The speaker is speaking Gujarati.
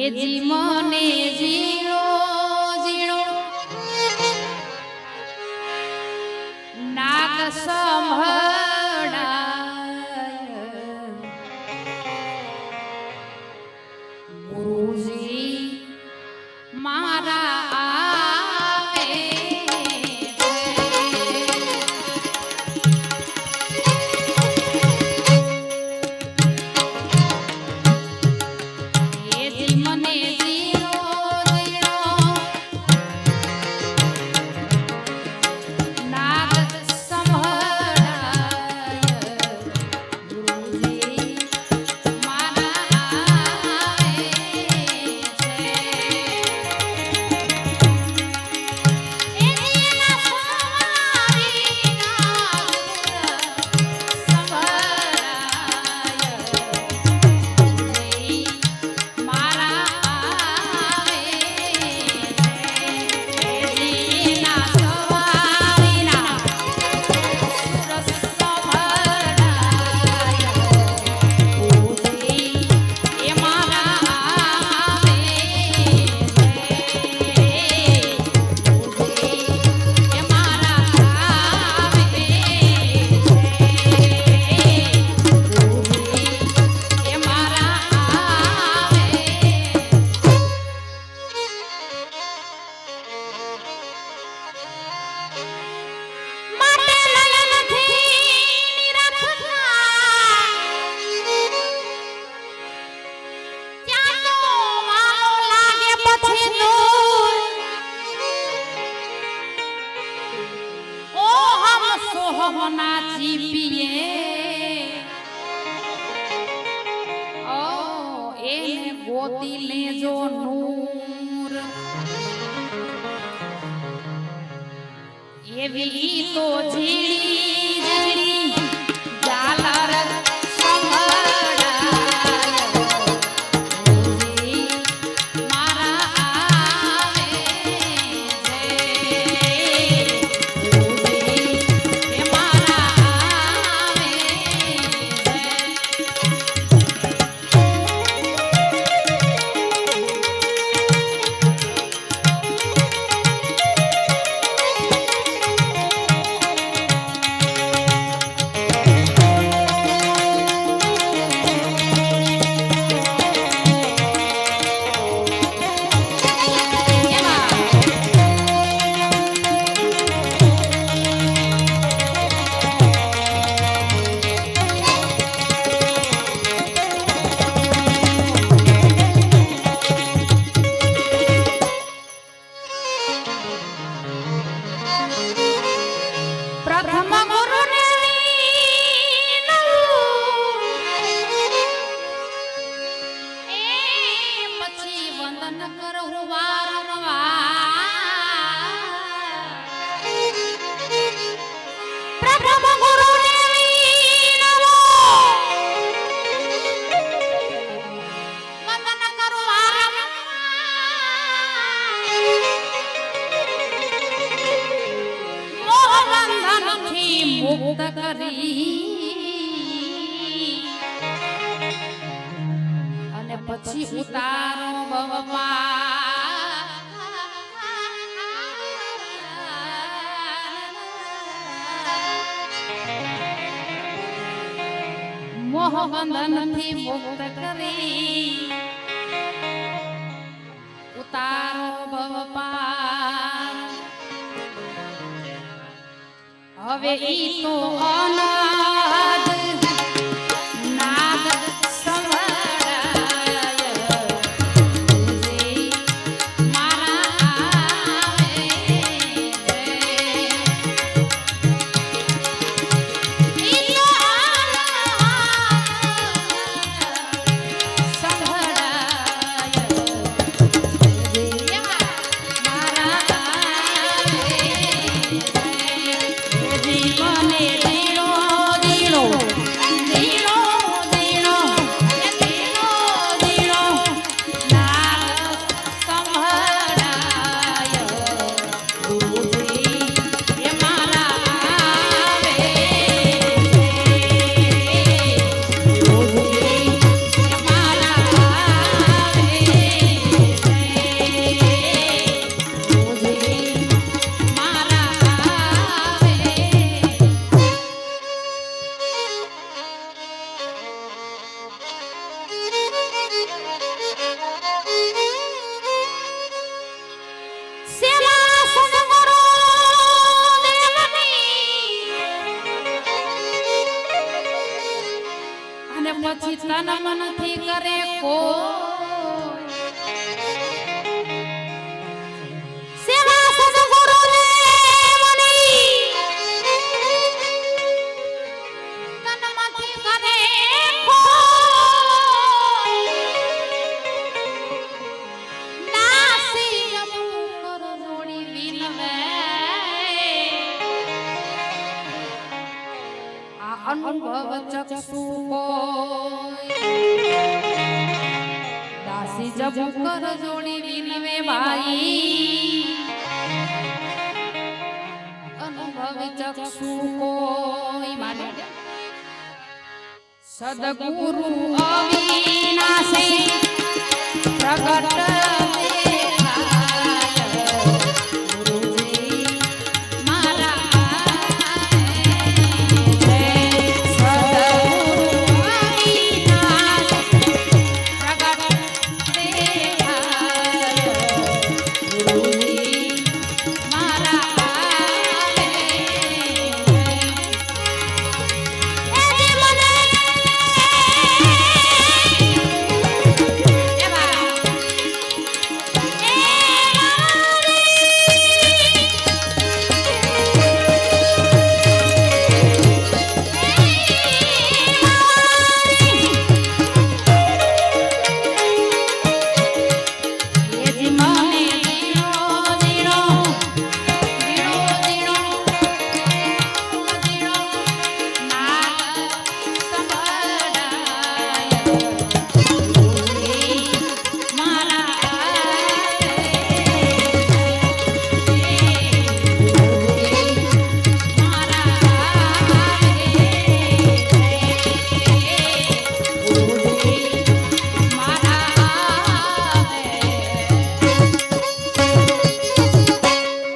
જી મને જીરો જીરો નાગ સંભળાય ગુરુજી મારા આવે મને જીરો જીરો નાગ સંભળાય ગુરુજી મારા આવે છે એના સવારી નાગ સંભળાય ગુરુજી મારા આવે એજીના સવારીના સુરસ સંભળાય ગુરુજી એ મારા આવે ગુરુજી એ મારા આવે ગુરુજી એ મારા આવે માટે લયનથી નિરખના ત્યાં તો વાલો લાગે પછી દૂર ઓ હમ સોહના ચીપીએ ઓ એને ગોતી લેજો નૂર એવી તો ઝીણી ઝીણી ઝાલર સંભળાય ગુરુજી મારા આવે છે ગુરુજી એ મારા આવે છે પ્રથમ ગુરુને વિનવું એ પછી વંદન કરવું વારંવાર પ્રથમ ગુરુને વિનવું વંદન કરવું વારંવાર મોહબંધનથી મુક્ત કરી અને પછી ઉતારો ભવમાં મોહબંધનથી મુક્ત કરી ઉતારો ભવપાર હવે ઈ તો અનાદ નાદ સંભળાય ગુરુજી મારા આવે છે ઈ તો અનાદ સંભળાય ગુરુજી મારા આવે છે જીવને જીરો તન મનથી કરે કોઈ સેવા સદગુરુને મની તન મનથી કરે કોઈ નાસી જમુ કર જોડી વિનવે આ અનુભવ ચક્ષુ દાસી જબ કર જોડી વિનવે ભાઈ અનુભવ ચક્ષુ કોઈ માટે સદગુરુ અવિનાશી